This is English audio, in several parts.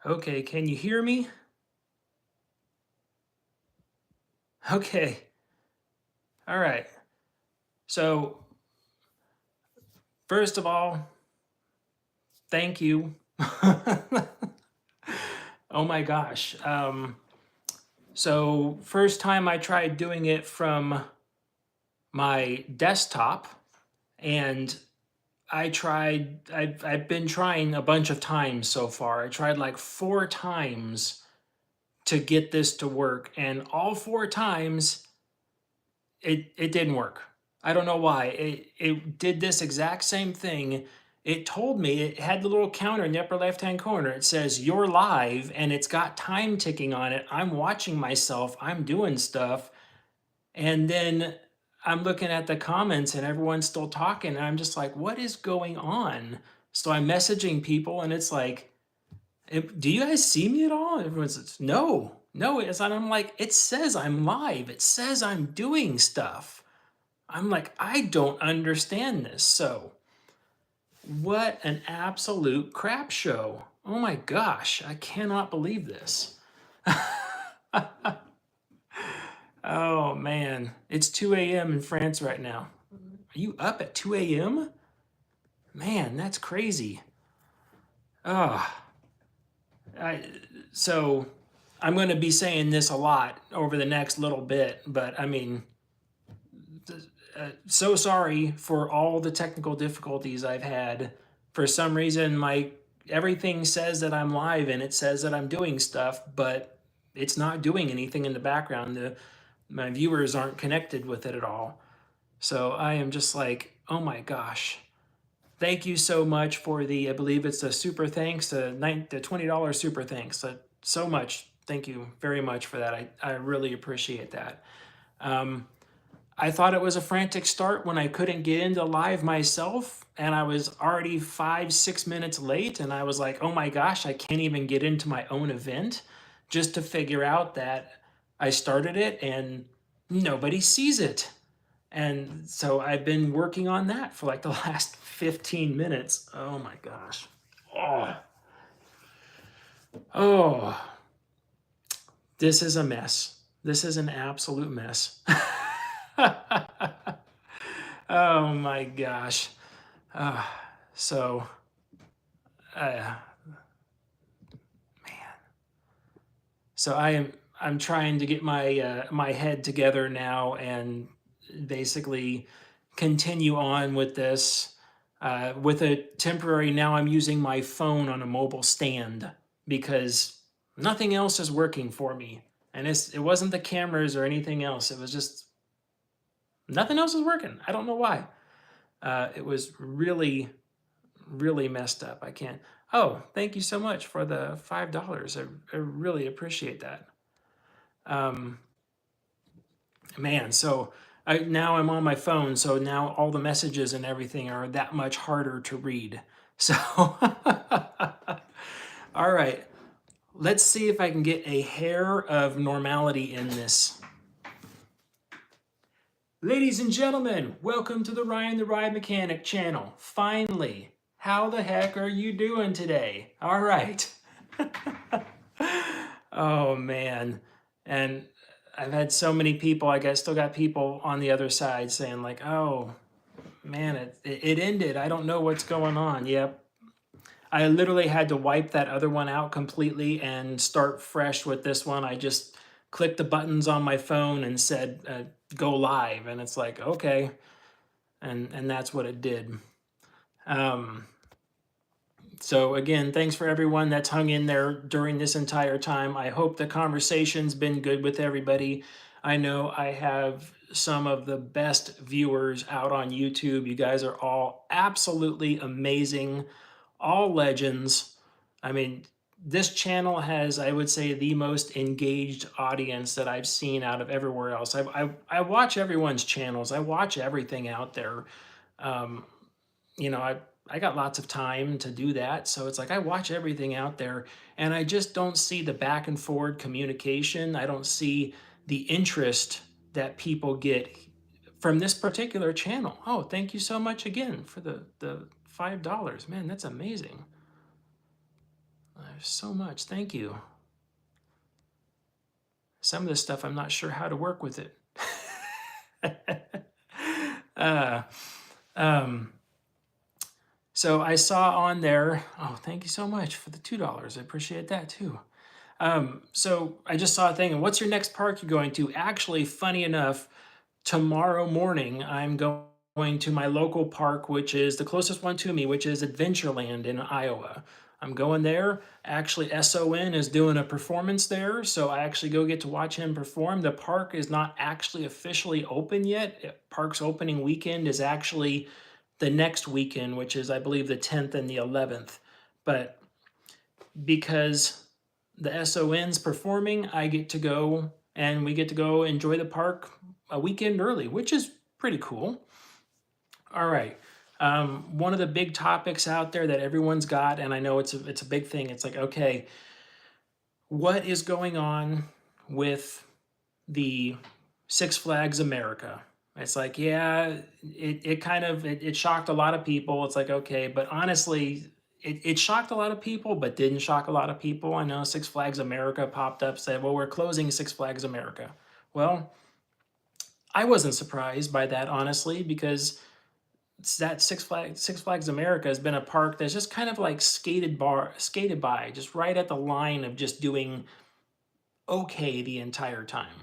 Okay, can you hear me? Okay, all right. So, first of all, thank you. Oh my gosh. So, first time I tried doing it from my desktop, and I've been trying a bunch of times so far. I tried like 4 times to get this to work, and all 4 times it didn't work. I don't know why. It did this exact same thing. It told me, it had the little counter in the upper left hand corner. It says you're live and it's got time ticking on it. I'm watching myself, I'm doing stuff. And then I'm looking at the comments and everyone's still talking. And I'm just like, what is going on? So I'm messaging people and it's like, do you guys see me at all? Everyone says, no, no. It's not. I'm like, it says I'm live. It says I'm doing stuff. I'm like, I don't understand this. So, what an absolute crap show. Oh my gosh, I cannot believe this. Oh man, it's 2 a.m. in France right now. Are you up at 2 a.m.? Man, that's crazy. Oh, so I'm going to be saying this a lot over the next little bit, but I mean, so sorry for all the technical difficulties I've had. For some reason, my everything says that I'm live and it says that I'm doing stuff, but it's not doing anything in the background. My viewers aren't connected with it at all. So I am just like, oh my gosh. Thank you so much for the, I believe it's a super thanks, the $20 super thanks. So much. Thank you very much for that. I really appreciate that. I thought it was a frantic start when I couldn't get into live myself, and I was already 5, 6 minutes late, and I was like, oh my gosh, I can't even get into my own event, just to figure out that I started it and nobody sees it. And so I've been working on that for like the last 15 minutes. Oh my gosh. Oh, oh, this is a mess. This is an absolute mess. Oh my gosh. Uh, so, man. So I'm trying to get my my head together now and basically continue on with this. With a temporary, now I'm using my phone on a mobile stand because nothing else is working for me. And it wasn't the cameras or anything else. It was just nothing else is working. I don't know why. It was really, really messed up. I can't. Oh, thank you so much for the $5. I really appreciate that. Man, so now I'm on my phone, so now all the messages and everything are that much harder to read. So, all right, let's see if I can get a hair of normality in this. Ladies and gentlemen, welcome to the Ryan the Ride Mechanic channel. Finally, how the heck are you doing today? All right. Oh man. And I've had so many people, I guess, still got people on the other side saying like, oh man, it ended. I don't know what's going on. Yep. I literally had to wipe that other one out completely and start fresh with this one. I just clicked the buttons on my phone and said, go live. And it's like, okay. And that's what it did. So again, thanks for everyone that's hung in there during this entire time. I hope the conversation's been good with everybody. I know I have some of the best viewers out on YouTube. You guys are all absolutely amazing, all legends. I mean, this channel has, I would say, the most engaged audience that I've seen out of everywhere else. I watch everyone's channels. I watch everything out there. You know, I got lots of time to do that. So it's like I watch everything out there and I just don't see the back and forward communication. I don't see the interest that people get from this particular channel. Oh, thank you so much again for the $5. Man, that's amazing. So much. Thank you. Some of this stuff I'm not sure how to work with it. uh, um, so I saw on there. Oh, thank you so much for the $2. I appreciate that too. So I just saw a thing. And what's your next park you're going to? Actually, funny enough, tomorrow morning I'm going to my local park, which is the closest one to me, which is Adventureland in Iowa. I'm going there. Actually, SON is doing a performance there, so I actually go get to watch him perform. The park is not actually officially open yet. Park's opening weekend is actually the next weekend, which is, I believe, the 10th and the 11th. But because the SON's performing, I get to go and we get to go enjoy the park a weekend early, which is pretty cool. All right. One of the big topics out there that everyone's got, and I know it's a big thing. It's like, okay, what is going on with the Six Flags America? It's like, yeah, it kind of it shocked a lot of people. It's like, okay, but honestly, it shocked a lot of people, but didn't shock a lot of people. I know Six Flags America popped up, said, well, we're closing Six Flags America. Well, I wasn't surprised by that, honestly, because that Six Flags America has been a park that's just kind of like skated by, just right at the line of just doing okay the entire time.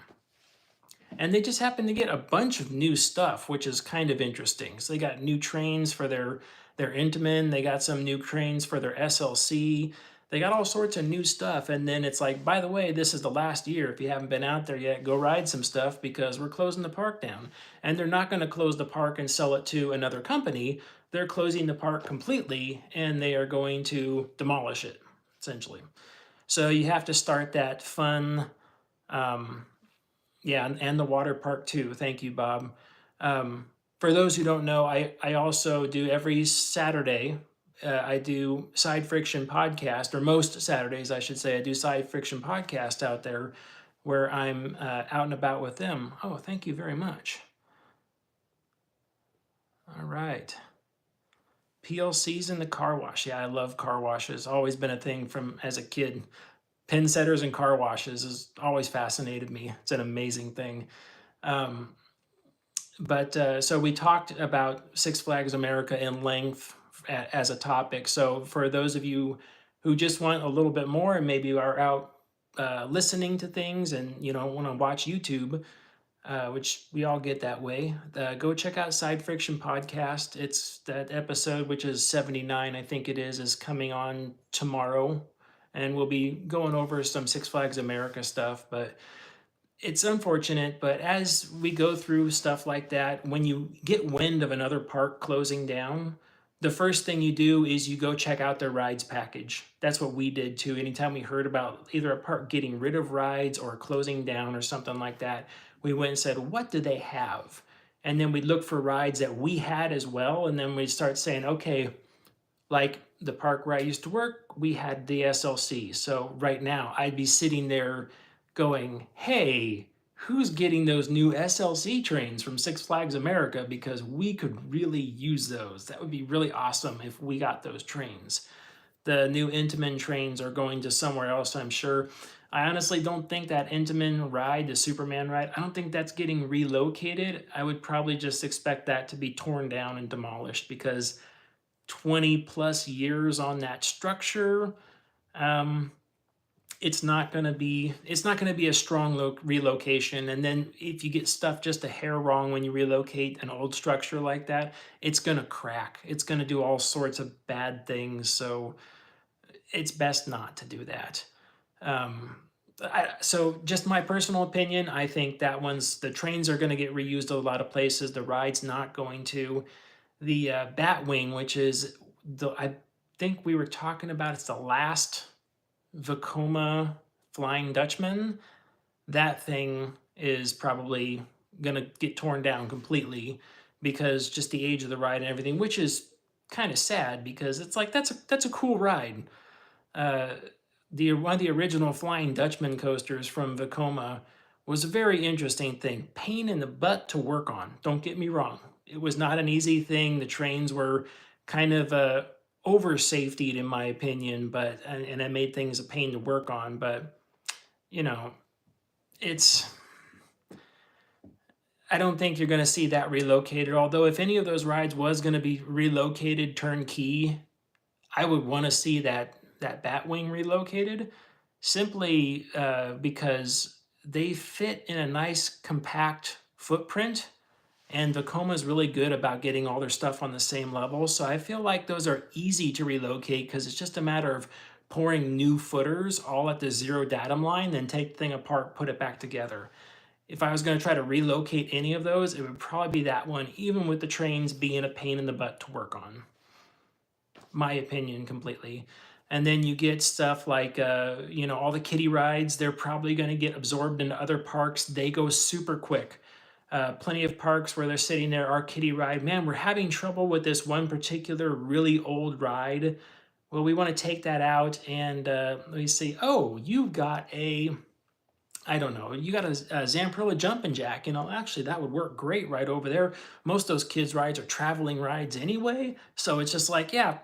And they just happen to get a bunch of new stuff, which is kind of interesting. So they got new trains for their Intamin, they got some new trains for their SLC, they got all sorts of new stuff. And then it's like, by the way, this is the last year. If you haven't been out there yet, go ride some stuff because we're closing the park down. And they're not going to close the park and sell it to another company. They're closing the park completely and they are going to demolish it, essentially. So you have to start that fun. Yeah, and the water park too. Thank you, Bob. For those who don't know, I also do every Saturday. I do Side Friction podcast, or most Saturdays, I should say. I do Side Friction podcast out there, where I'm out and about with them. Oh, thank you very much. All right. PLCs in the car wash. Yeah, I love car washes. Always been a thing from as a kid. Pin setters and car washes has always fascinated me. It's an amazing thing. Um, but so we talked about Six Flags America in length as a topic. So for those of you who just want a little bit more and maybe are out listening to things and want to watch YouTube, which we all get that way, go check out Side Friction Podcast. It's that episode, which is 79, I think it is coming on tomorrow. And we'll be going over some Six Flags America stuff. But it's unfortunate, but as we go through stuff like that, when you get wind of another park closing down, the first thing you do is you go check out their rides package. That's what we did too. Anytime we heard about either a park getting rid of rides or closing down or something like that, we went and said, what do they have? And then we'd look for rides that we had as well. And then we'd start saying, okay, like the park where I used to work, we had the SLC. So right now I'd be sitting there going, hey, who's getting those new SLC trains from Six Flags America? Because we could really use those. That would be really awesome if we got those trains. The new Intamin trains are going to somewhere else, I'm sure. I honestly don't think that Intamin ride, the Superman ride, I don't think that's getting relocated. I would probably just expect that to be torn down and demolished because 20 plus years on that structure, um, it's not going to be a strong relocation. And then if you get stuff just a hair wrong when you relocate an old structure like that, it's going to crack. It's going to do all sorts of bad things. So it's best not to do that. So just my personal opinion, I think that the trains are going to get reused a lot of places. The ride's not going to. The Batwing, which is I think we were talking about, it's the last Vekoma Flying Dutchman. That thing is probably gonna get torn down completely because just the age of the ride and everything, which is kind of sad because it's like that's a cool ride. One of the original Flying Dutchman coasters from Vekoma was a very interesting thing. Pain in the butt to work on. Don't get me wrong. It was not an easy thing. The trains were kind of over safetied in my opinion, but and it made things a pain to work on. But you know, it's I don't think you're going to see that relocated. Although if any of those rides was going to be relocated turnkey, I would want to see that Batwing relocated, simply because they fit in a nice compact footprint, and Vekoma is really good about getting all their stuff on the same level. So I feel like those are easy to relocate because it's just a matter of pouring new footers all at the zero datum line, then take the thing apart, put it back together. If I was going to try to relocate any of those, it would probably be that one, even with the trains being a pain in the butt to work on. My opinion completely. And then you get stuff like, all the kiddie rides, they're probably going to get absorbed into other parks. They go super quick. Plenty of parks where they're sitting there, our kiddie ride, man, we're having trouble with this one particular really old ride. Well, we want to take that out and let me see. Oh, you've got I don't know, you got a Zamperla jumping jack. Actually, that would work great right over there. Most of those kids' rides are traveling rides anyway. So it's just like, yeah,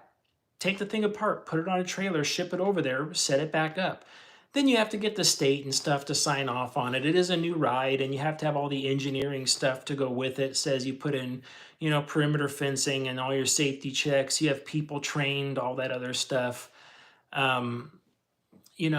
take the thing apart, put it on a trailer, ship it over there, set it back up. Then you have to get the state and stuff to sign off on it. It is a new ride, and you have to have all the engineering stuff to go with it. It says you put in, perimeter fencing and all your safety checks. You have people trained, all that other stuff. Um,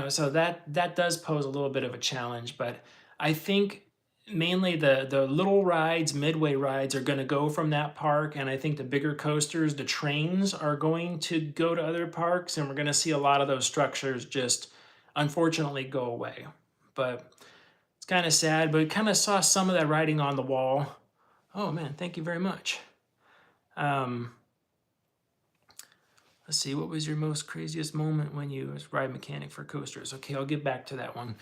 so that does pose a little bit of a challenge, but I think mainly the little rides, midway rides are going to go from that park, and I think the bigger coasters, the trains are going to go to other parks, and we're going to see a lot of those structures just unfortunately go away. But it's kind of sad, but kind of saw some of that writing on the wall. Oh man, thank you very much. Um, Let's see, what was your most craziest moment when you was ride mechanic for coasters? Okay, I'll get back to that one.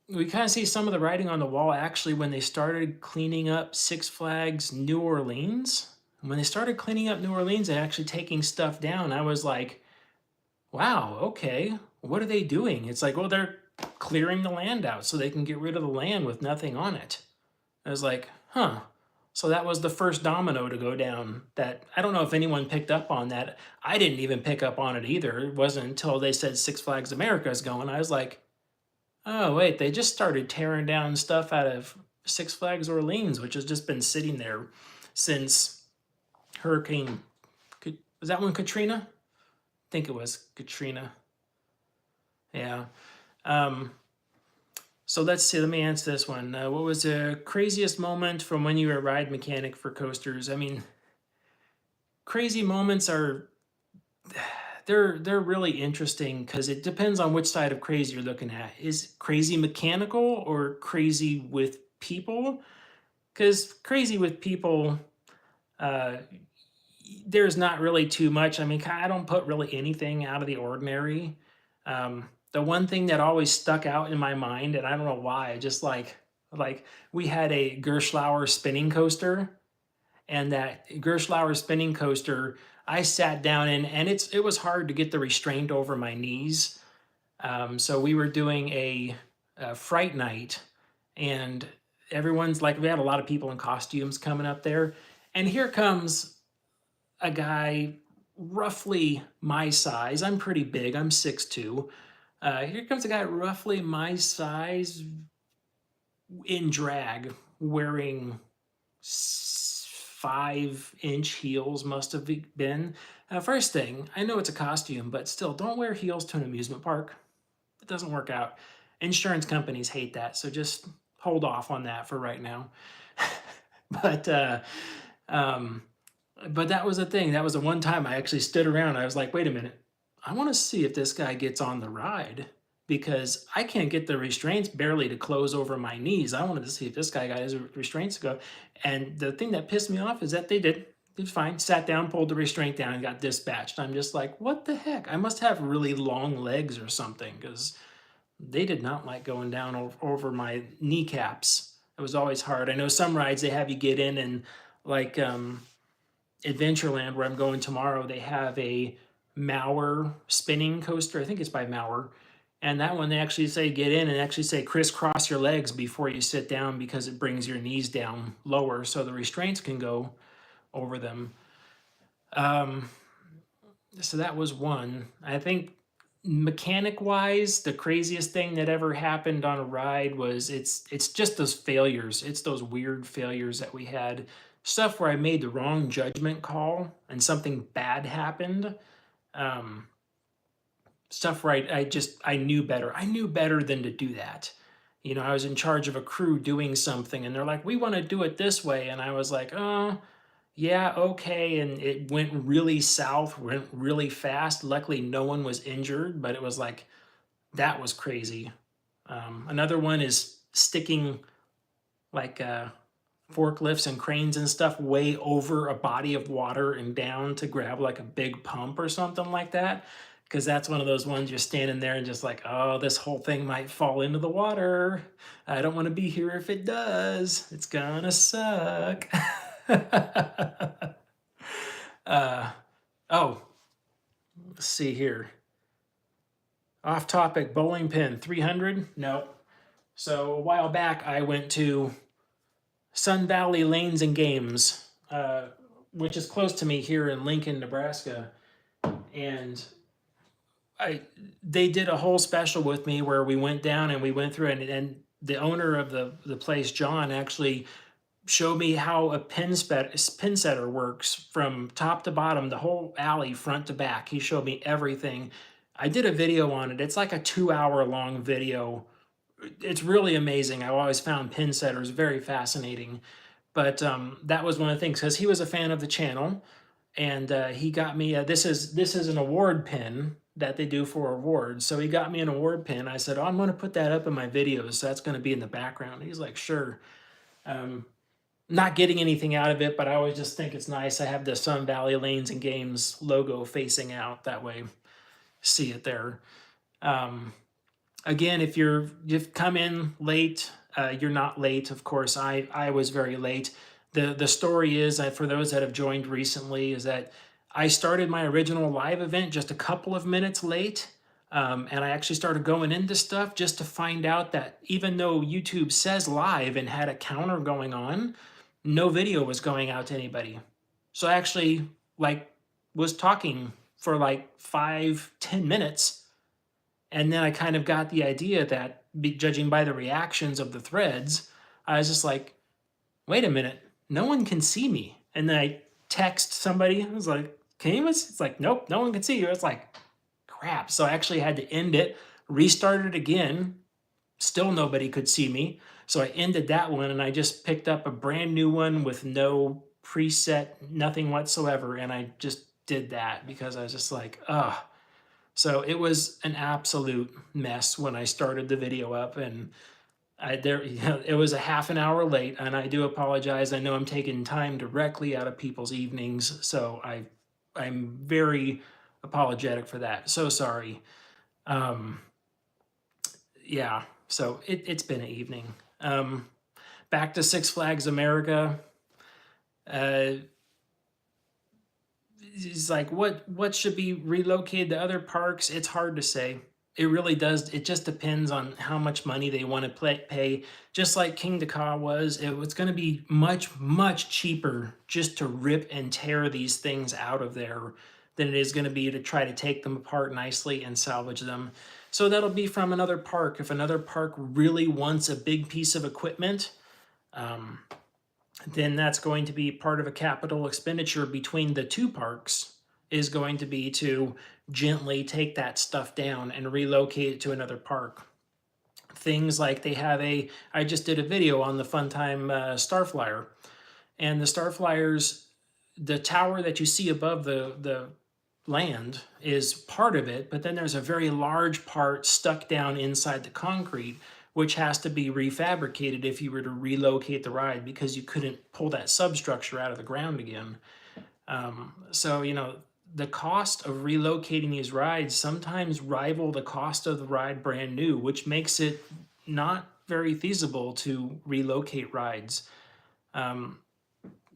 We kind of see some of the writing on the wall actually when they started cleaning up Six Flags New Orleans. When they started cleaning up New Orleans and actually taking stuff down, I was like, wow, okay, what are they doing? It's like, well, they're clearing the land out so they can get rid of the land with nothing on it. I was like, huh. So that was the first domino to go down. That I don't know if anyone picked up on that. I didn't even pick up on it either. It wasn't until they said Six Flags America is going. I was like, oh wait, they just started tearing down stuff out of Six Flags Orleans, which has just been sitting there since Hurricane. Was that one Katrina? I think it was Katrina. Yeah. So let's see, let me answer this one. What was the craziest moment from when you were a ride mechanic for coasters? I mean, crazy moments are, they're really interesting because it depends on which side of crazy you're looking at. Is crazy mechanical or crazy with people? Because crazy with people, uh, there's not really too much. I mean, I don't put really anything out of the ordinary. The one thing that always stuck out in my mind, and I don't know why, I just like we had a Gerschlauer spinning coaster, and that Gerschlauer spinning coaster, I sat down in, and it was hard to get the restraint over my knees. So we were doing a fright night, and everyone's like, we had a lot of people in costumes coming up there, and here comes a guy roughly my size. I'm pretty big. I'm 6'2". Here comes a guy roughly my size in drag, wearing 5-inch heels, must have been. First thing, I know it's a costume, but still, don't wear heels to an amusement park. It doesn't work out. Insurance companies hate that, so just hold off on that for right now. but um, but that was a thing. That was the one time I actually stood around. I was like, wait a minute. I want to see if this guy gets on the ride because I can't get the restraints barely to close over my knees. I wanted to see if this guy got his restraints to go. And the thing that pissed me off is that they did. It was fine. Sat down, pulled the restraint down, and got dispatched. I'm just like, what the heck? I must have really long legs or something because they did not like going down over my kneecaps. It was always hard. I know some rides they have you get in and like Adventureland, where I'm going tomorrow, they have a Mauer spinning coaster. I think it's by Mauer. And that one, they actually say get in and actually say crisscross your legs before you sit down because it brings your knees down lower so the restraints can go over them. Um, So that was one. I think mechanic wise, the craziest thing that ever happened on a ride was it's just those failures. It's those weird failures that we had. Stuff where I made the wrong judgment call and something bad happened. Um, Stuff where I knew better. I knew better than to do that. You know, I was in charge of a crew doing something and they're like, we want to do it this way. And I was like, oh, yeah, okay. And it went really south, went really fast. Luckily, no one was injured, but it was like, that was crazy. Another one is sticking like forklifts and cranes and stuff way over a body of water and down to grab like a big pump or something like that. Because that's one of those ones you're standing there and just like, oh, this whole thing might fall into the water. I don't want to be here if it does. It's gonna suck. uh, oh, let's see here. Off topic, bowling pin, 300? No. So a while back, I went to Sun Valley Lanes and Games, which is close to me here in Lincoln, Nebraska. And they did a whole special with me where we went down and we went through and the owner of the place, John, actually showed me how a pin setter works from top to bottom, the whole alley, front to back. He showed me everything. I did a video on it. It's like a 2 hour long video. It's really amazing. I always found pin setters very fascinating. But that was one of the things because he was a fan of the channel, and he got me. This is an award pin that they do for awards. So he got me an award pin. I said, "Oh, I'm going to put that up in my videos. So that's going to be in the background." He's like, "Sure." Not getting anything out of it, but I always just think it's nice. I have the Sun Valley Lanes and Games logo facing out. That way, see it there. Again, if you've come in late, you're not late. Of course, I was very late. The story is that for those that have joined recently is that I started my original live event just a couple of minutes late. And I actually started going into stuff just to find out that even though YouTube says live and had a counter going on, no video was going out to anybody. So I actually like was talking for like 5-10 minutes, and then I kind of got the idea that, judging by the reactions of the threads, I was just like, wait a minute, no one can see me. And then I text somebody, I was like, can you? It's like, nope, no one can see you. It's like, crap. So I actually had to end it, restart it again. Still nobody could see me. So I ended that one and I just picked up a brand new one with no preset, nothing whatsoever. And I just did that because I was just like, ugh. So it was an absolute mess when I started the video up, and it was a half an hour late, and I do apologize. I know I'm taking time directly out of people's evenings, so I'm very apologetic for that. So sorry. Um, yeah, so it's been an evening. Back to Six Flags America. It's like what should be relocated to other parks? It's hard to say. It really does. It just depends on how much money they want to pay. Just like King Dakar was, it was going to be much cheaper just to rip and tear these things out of there than it is going to be to try to take them apart nicely and salvage them. So that'll be from another park. If another park really wants a big piece of equipment, then that's going to be part of a capital expenditure between the two parks, is going to be to gently take that stuff down and relocate it to another park. Things like I just did a video on the Funtime Starflyer, and the Starflyers, the tower that you see above the land is part of it, but then there's a very large part stuck down inside the concrete, which has to be refabricated if you were to relocate the ride because you couldn't pull that substructure out of the ground again. So, the cost of relocating these rides sometimes rival the cost of the ride brand new, which makes it not very feasible to relocate rides.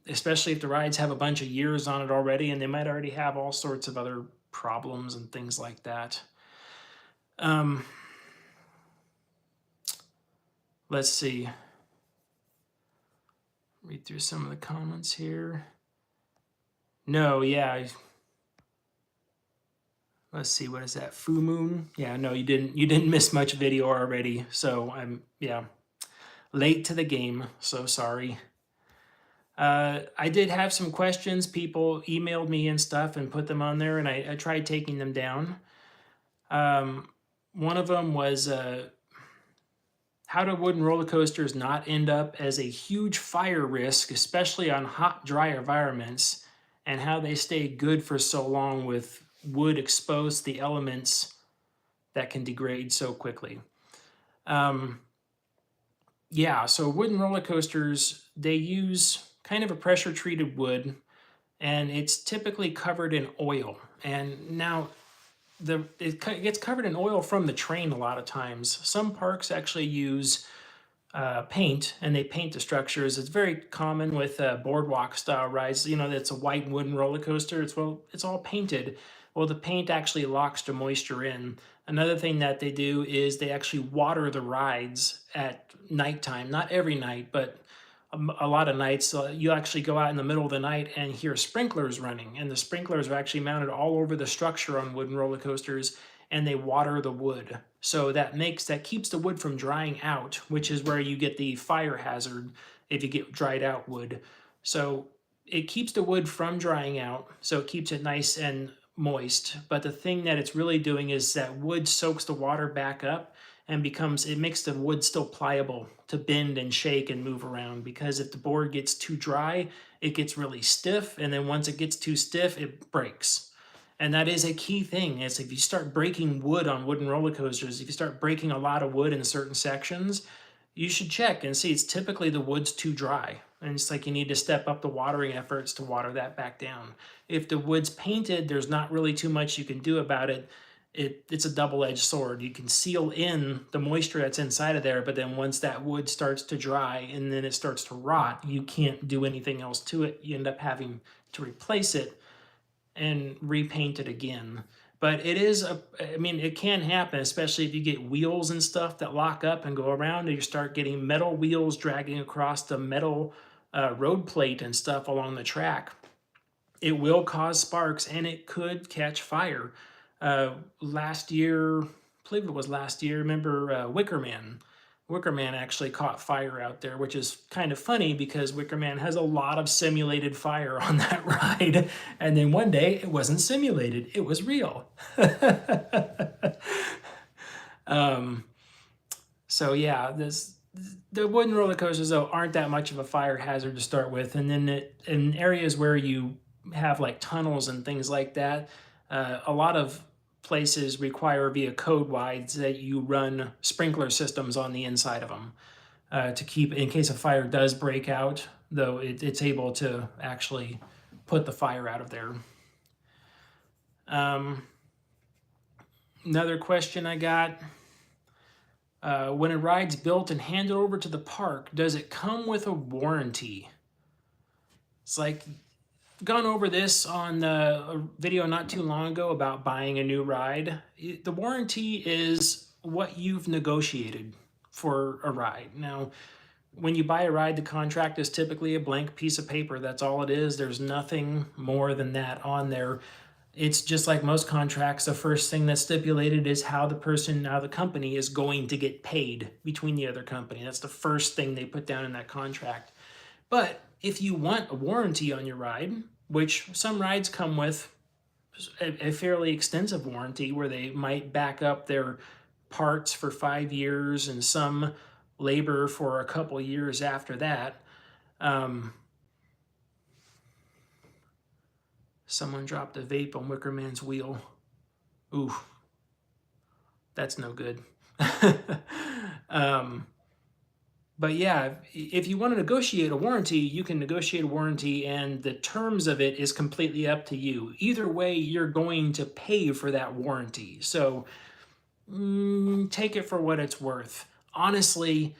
Especially if the rides have a bunch of years on it already, and they might already have all sorts of other problems and things like that. Let's see. Read through some of the comments here. No, yeah. Let's see, what is that? Full moon? Yeah, no, you didn't miss much video already. So I'm, yeah, late to the game. So sorry. I did have some questions. People emailed me and stuff and put them on there, and I tried taking them down. Um, One of them was how do wooden roller coasters not end up as a huge fire risk, especially on hot, dry environments, and how they stay good for so long with wood exposed to the elements that can degrade so quickly. Um, yeah, so wooden roller coasters, they use kind of a pressure treated wood, and it's typically covered in oil. And now it gets covered in oil from the train a lot of times. Some parks actually use paint, and they paint the structures. It's very common with boardwalk style rides. You know, it's a white wooden roller coaster. It's all painted. Well, the paint actually locks the moisture in. Another thing that they do is they actually water the rides at nighttime. Not every night, but a lot of nights. You actually go out in the middle of the night and hear sprinklers running, and the sprinklers are actually mounted all over the structure on wooden roller coasters, and they water the wood. So that keeps the wood from drying out, which is where you get the fire hazard if you get dried out wood. So it keeps the wood from drying out, so it keeps it nice and moist. But the thing that it's really doing is that wood soaks the water back up and it makes the wood still pliable to bend and shake and move around, because if the board gets too dry, it gets really stiff, and then once it gets too stiff, it breaks. And that is a key thing, is if you start breaking wood on wooden roller coasters, if you start breaking a lot of wood in certain sections, you should check and see it's typically the wood's too dry. And it's like you need to step up the watering efforts to water that back down. If the wood's painted, there's not really too much you can do about it. It's a double-edged sword. You can seal in the moisture that's inside of there, but then once that wood starts to dry and then it starts to rot, you can't do anything else to it. You end up having to replace it and repaint it again. But I mean, it can happen, especially if you get wheels and stuff that lock up and go around, and you start getting metal wheels dragging across the metal road plate and stuff along the track. It will cause sparks, and it could catch fire. Last year, I believe it was last year, remember Wicker Man? Wicker Man actually caught fire out there, which is kind of funny because Wicker Man has a lot of simulated fire on that ride. And then one day it wasn't simulated, it was real. So yeah, the wooden roller coasters though aren't that much of a fire hazard to start with. And then in areas where you have like tunnels and things like that, a lot of places require via code wides that you run sprinkler systems on the inside of them to keep, in case a fire does break out, though it's able to actually put the fire out of there. Another question I got, when a ride's built and handed over to the park, does it come with a warranty? It's like, gone over this on a video not too long ago about buying a new ride. The warranty is what you've negotiated for a ride. Now, when you buy a ride, the contract is typically a blank piece of paper. That's all it is. There's nothing more than that on there. It's just like most contracts. The first thing that's stipulated is how the company is going to get paid between the other company. That's the first thing they put down in that contract. But if you want a warranty on your ride, which some rides come with a fairly extensive warranty where they might back up their parts for 5 years and some labor for a couple years after that. Someone dropped a vape on Wicker Man's wheel. Ooh, that's no good. But yeah, if you want to negotiate a warranty, you can negotiate a warranty, and the terms of it is completely up to you. Either way, you're going to pay for that warranty. So take it for what it's worth. Honestly,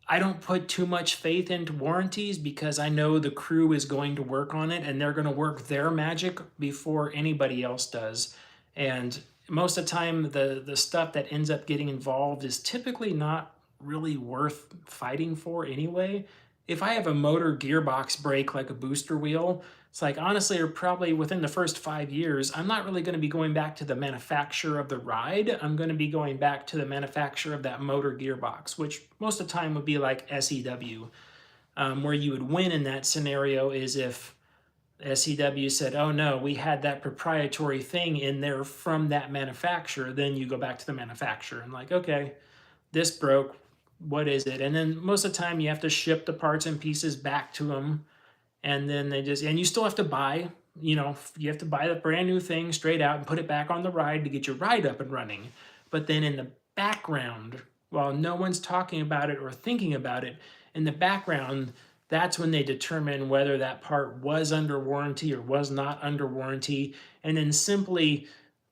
I don't put too much faith into warranties because I know the crew is going to work on it and they're going to work their magic before anybody else does. And most of the time, the stuff that ends up getting involved is typically not really worth fighting for anyway. if I have a motor gearbox break like a booster wheel, it's like honestly, or probably within the first 5 years, I'm not really going to be going back to the manufacturer of the ride. I'm going to be going back to the manufacturer of that motor gearbox, which most of the time would be like SEW. Where you would win in that scenario is if SEW said, oh no, we had that proprietary thing in there from that manufacturer, then you go back to the manufacturer and like, okay, this broke, what is it? And then most of the time you have to ship the parts and pieces back to them. And then and you still have to buy, you have to buy the brand new thing straight out and put it back on the ride to get your ride up and running. But then in the background, while no one's talking about it or thinking about it, in the background, that's when they determine whether that part was under warranty or was not under warranty. And then simply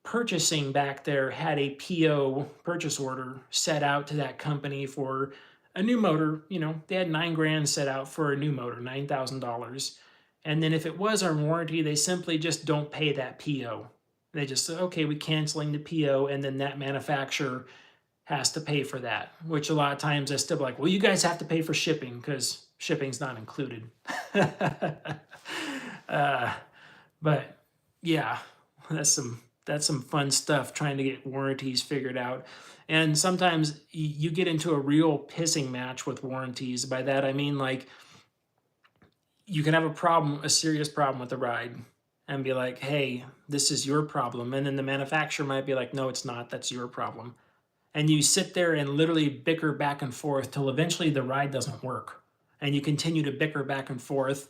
purchasing back there had a PO purchase order set out to that company for a new motor. They had 9 grand set out for a new motor, $9,000. And then if it was on warranty, they simply just don't pay that PO. They just say, okay, we're canceling the PO, and then that manufacturer has to pay for that, which a lot of times I still be like, well, you guys have to pay for shipping because shipping's not included. But yeah, that's some fun stuff trying to get warranties figured out. And sometimes you get into a real pissing match with warranties. By that I mean like you can have a serious problem with the ride and be like, hey, this is your problem. And then the manufacturer might be like, no, it's not, that's your problem. And you sit there and literally bicker back and forth till eventually the ride doesn't work. And you continue to bicker back and forth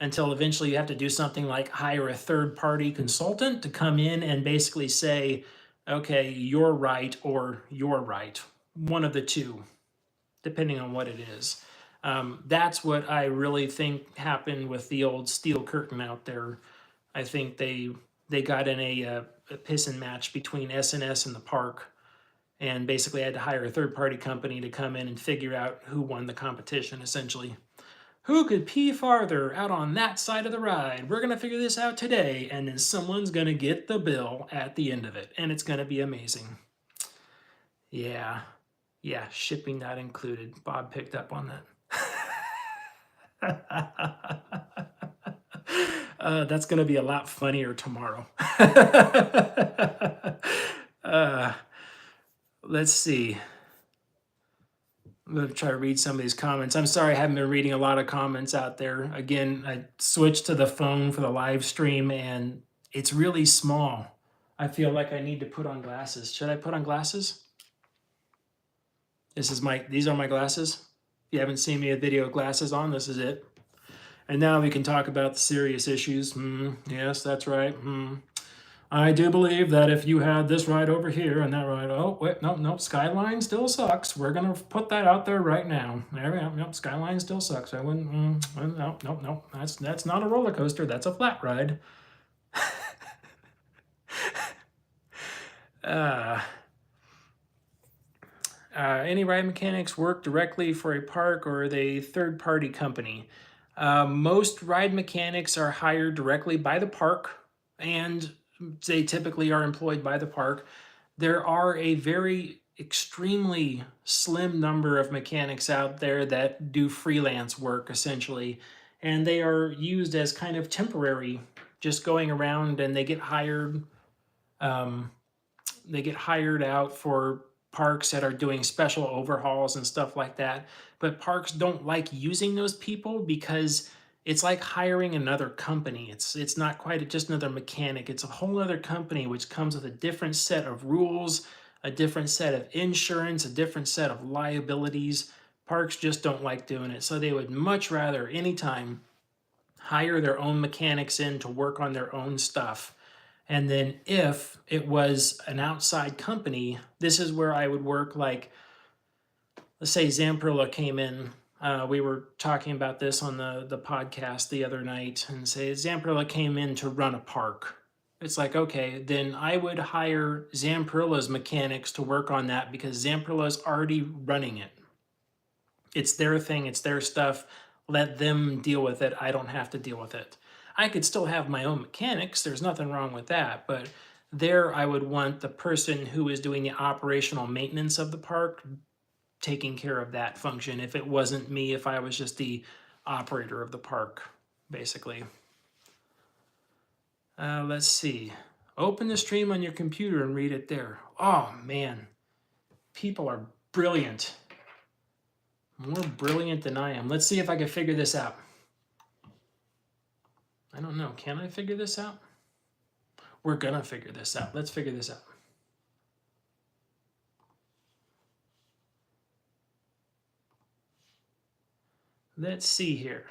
until eventually you have to do something like hire a third-party consultant to come in and basically say, okay, you're right or you're right. One of the two, depending on what it is. That's what I really think happened with the old steel curtain out there. I think they got in a pissing match between S&S and the park, and basically had to hire a third-party company to come in and figure out who won the competition, essentially. Who could pee farther out on that side of the ride? We're going to figure this out today, and then someone's going to get the bill at the end of it, and it's going to be amazing. Yeah, shipping not included. Bob picked up on that. That's going to be a lot funnier tomorrow. Let's see. I'm going to try to read some of these comments. I'm sorry I haven't been reading a lot of comments out there. Again, I switched to the phone for the live stream and it's really small. I feel like I need to put on glasses. Should I put on glasses? These are my glasses. If you haven't seen me a video of glasses on, this is it. And now we can talk about the serious issues. Yes, that's right. I do believe that if you had this ride over here and that ride, oh, wait, no, Skyline still sucks. We're going to put that out there right now. There we go. Nope, Skyline still sucks. I wouldn't, no. That's not a roller coaster. That's a flat ride. Any ride mechanics work directly for a park or are they third-party company? Most ride mechanics are hired directly by the park, and they typically are employed by the park. There are a very extremely slim number of mechanics out there that do freelance work, essentially, and they are used as kind of temporary, just going around, and they get hired. They get hired out for parks that are doing special overhauls and stuff like that. But parks don't like using those people because it's like hiring another company. It's not quite just another mechanic. It's a whole other company which comes with a different set of rules, a different set of insurance, a different set of liabilities. Parks just don't like doing it. So they would much rather anytime hire their own mechanics in to work on their own stuff. And then if it was an outside company, this is where I would work. Like, let's say Zamperla came in. We were talking about this on the podcast the other night, and say Zamperla came in to run a park. It's like, okay, then I would hire Zamperla's mechanics to work on that because Zamperla's already running it. It's their thing, it's their stuff. Let them deal with it. I don't have to deal with it. I could still have my own mechanics. There's nothing wrong with that. But there I would want the person who is doing the operational maintenance of the park taking care of that function if it wasn't me, if I was just the operator of the park, basically. Let's see. Open the stream on your computer and read it there. Oh, man. People are brilliant. More brilliant than I am. Let's see if I can figure this out. I don't know. Can I figure this out? We're going to figure this out. Let's figure this out. Let's see here.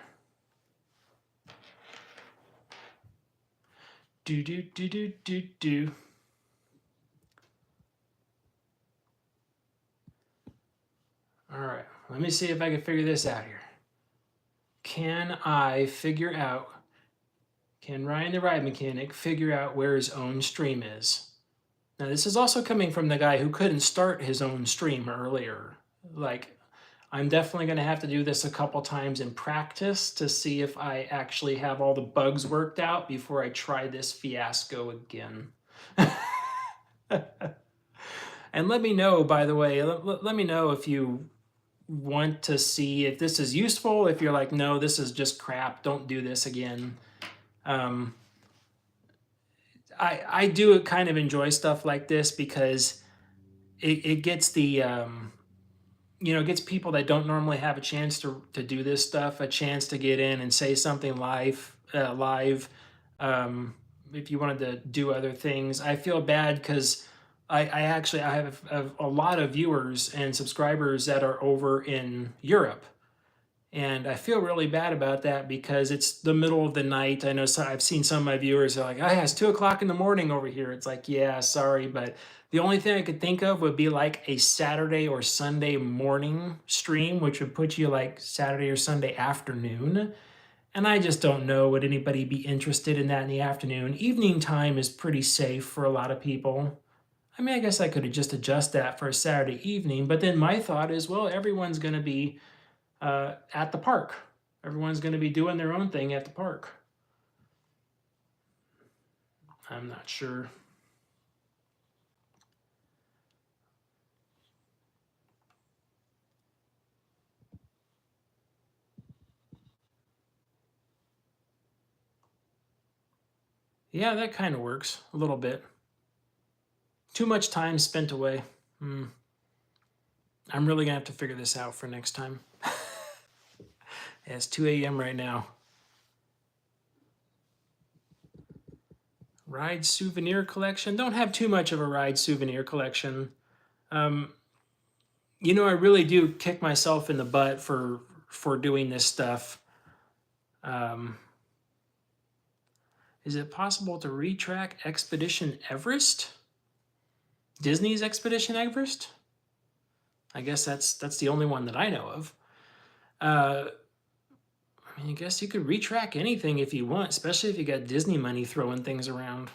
Do. All right, let me see if I can figure this out here. Can Ryan the Ride Mechanic figure out where his own stream is? Now, this is also coming from the guy who couldn't start his own stream earlier. Like, I'm definitely going to have to do this a couple times in practice to see if I actually have all the bugs worked out before I try this fiasco again. And let me know, by the way, let me know if you want to see if this is useful. If you're like, no, this is just crap, don't do this again. I do kind of enjoy stuff like this because it gets the it gets people that don't normally have a chance to do this stuff a chance to get in and say something live. If you wanted to do other things, I feel bad because I have a lot of viewers and subscribers that are over in Europe. And I feel really bad about that because it's the middle of the night. I know I've seen some of my viewers are like, oh, yeah, it's 2 o'clock in the morning over here. It's like, yeah, sorry. But the only thing I could think of would be like a Saturday or Sunday morning stream, which would put you like Saturday or Sunday afternoon. And I just don't know, would anybody be interested in that in the afternoon? Evening time is pretty safe for a lot of people. I mean, I guess I could just adjust that for a Saturday evening. But then my thought is, well, everyone's going to be at the park. Everyone's going to be doing their own thing at the park. I'm not sure. Yeah, that kind of works a little bit. Too much time spent away. I'm really going to have to figure this out for next time. It's 2 a.m. right now. Ride souvenir collection. Don't have too much of a ride souvenir collection. I really do kick myself in the butt for doing this stuff. Is it possible to retrack Expedition Everest? Disney's Expedition Everest? I guess that's the only one that I know of. I guess you could retrack anything if you want, especially if you got Disney money throwing things around.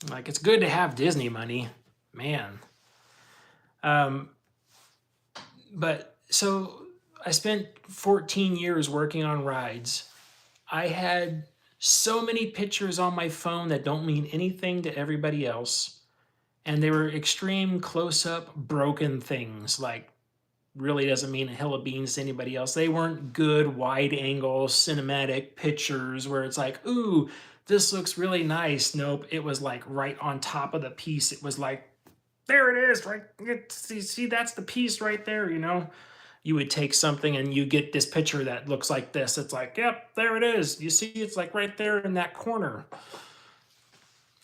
Like, it's good to have Disney money, man. But so I spent 14 years working on rides. I had so many pictures on my phone that don't mean anything to everybody else. And they were extreme close-up broken things, like really doesn't mean a hill of beans to anybody else. They weren't good wide-angle cinematic pictures where it's like, ooh, this looks really nice. Nope, it was like right on top of the piece. It was like, there it is, right? See, that's the piece right there, You would take something and you get this picture that looks like this. It's like, yep, there it is. You see, it's like right there in that corner.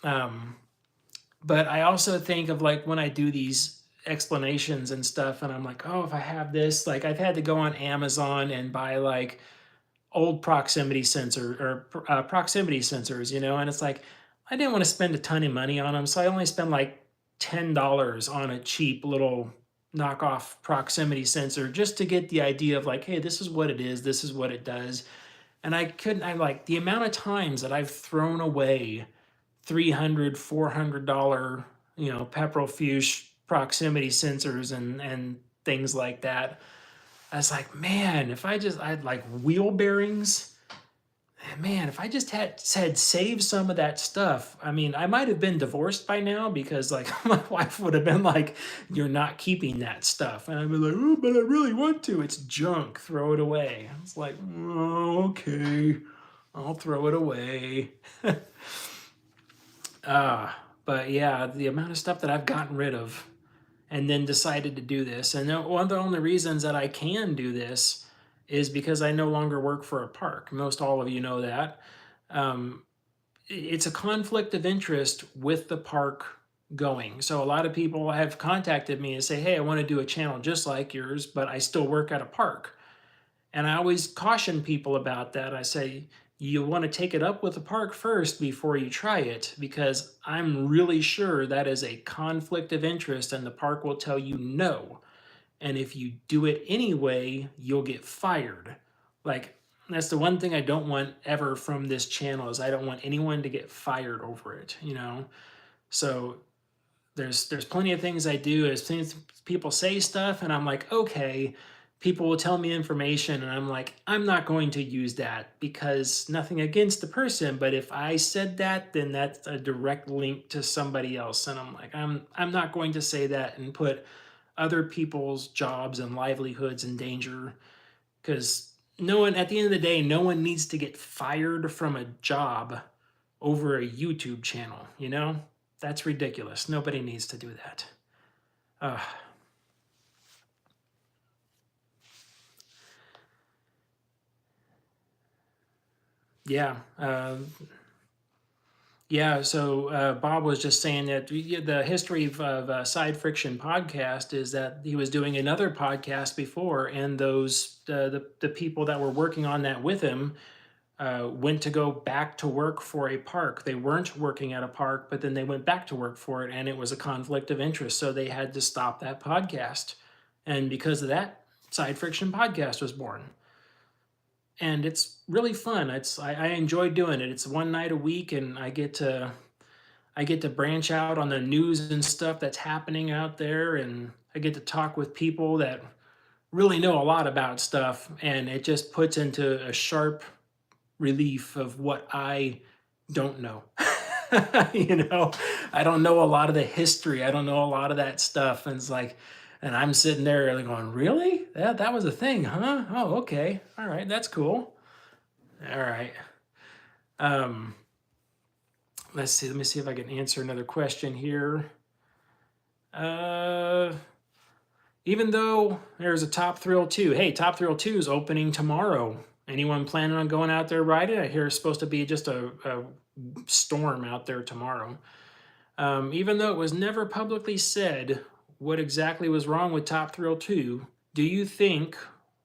But I also think of like when I do these explanations and stuff and I'm like, oh, if I have this, like I've had to go on Amazon and buy like old proximity sensors, and it's like I didn't want to spend a ton of money on them, so I only spent like $10 on a cheap little knockoff proximity sensor just to get the idea of like, hey, this is what it is, this is what it does. And I like the amount of times that I've thrown away $300, $400, Peprofuge proximity sensors and things like that. I was like, man, if I had like wheel bearings, man, if I just had said save some of that stuff, I mean, I might have been divorced by now because like my wife would have been like, "You're not keeping that stuff," and I'd be like, "Oh, but I really want to. It's junk. Throw it away." It's like, "Oh, okay, I'll throw it away." But yeah, the amount of stuff that I've gotten rid of and then decided to do this. And one of the only reasons that I can do this is because I no longer work for a park. Most all of you know that. Um, it's a conflict of interest with the park going. So a lot of people have contacted me and say, "Hey, I want to do a channel just like yours, but I still work at a park." And I always caution people about that. I say, you want to take it up with the park first before you try it, because I'm really sure that is a conflict of interest and the park will tell you no. And if you do it anyway, you'll get fired. Like, that's the one thing I don't want ever from this channel is I don't want anyone to get fired over it, you know? So there's plenty of things I do as soon as people say stuff and I'm like, okay, people will tell me information and I'm like, I'm not going to use that because nothing against the person, but if I said that, then that's a direct link to somebody else. And I'm like, I'm not going to say that and put other people's jobs and livelihoods in danger because no one, at the end of the day, no one needs to get fired from a job over a YouTube channel, you know? That's ridiculous. Nobody needs to do that. Uh, yeah. Yeah. So Bob was just saying that the history of Side Friction podcast is that he was doing another podcast before, and those the people that were working on that with him went to go back to work for a park. They weren't working at a park, but then they went back to work for it, and it was a conflict of interest. So they had to stop that podcast. And because of that, Side Friction Podcast was born. And it's really fun. I enjoy doing it. It's one night a week, and I get to branch out on the news and stuff that's happening out there, and I get to talk with people that really know a lot about stuff, and it just puts into a sharp relief of what I don't know. You know, I don't know a lot of the history. I don't know a lot of that stuff. And it's like, and I'm sitting there like going, really? That was a thing, huh? Oh, okay. All right, that's cool. All right. Um, let's see. Let me see if I can answer another question here. Uh, even though there's a Top Thrill 2. Hey, Top Thrill 2 is opening tomorrow. Anyone planning on going out there riding? I hear it's supposed to be just a storm out there tomorrow. Even though it was never publicly said what exactly was wrong with Top Thrill 2, do you think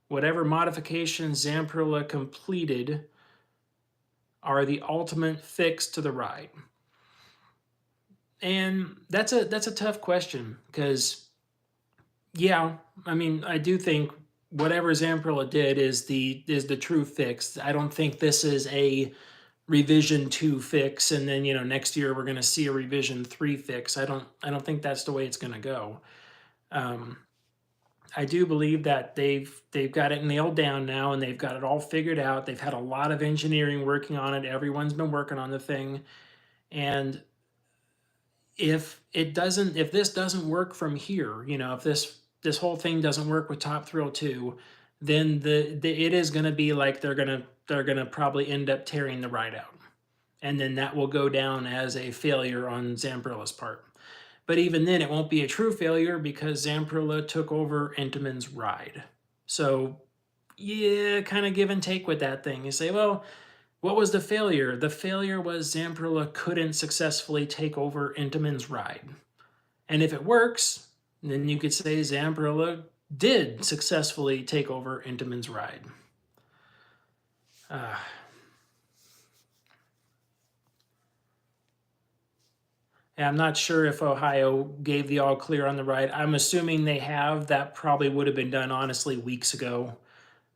whatever modifications Zamperla completed are the ultimate fix to the ride? And that's a tough question because, yeah, I mean, I do think whatever Zamperla did is the true fix. I don't think this is a revision 2 fix and then next year we're going to see a revision 3 fix. I don't think that's the way it's going to go. I do believe that they've got it nailed down now and they've got it all figured out. They've had a lot of engineering working on it. Everyone's been working on the thing. And if this doesn't work from here, if this whole thing doesn't work with Top Thrill 2, then it is going to be like they're going to probably end up tearing the ride out. And then that will go down as a failure on Zamperella's part. But even then, it won't be a true failure because Zamperella took over Entenmann's ride. So, yeah, kind of give and take with that thing. You say, well, what was the failure? The failure was Zamperella couldn't successfully take over Entenmann's ride. And if it works, then you could say Zamperella did successfully take over Entenmann's ride. I'm not sure if Ohio gave the all clear on the ride. I'm assuming they have. That probably would have been done, honestly, weeks ago,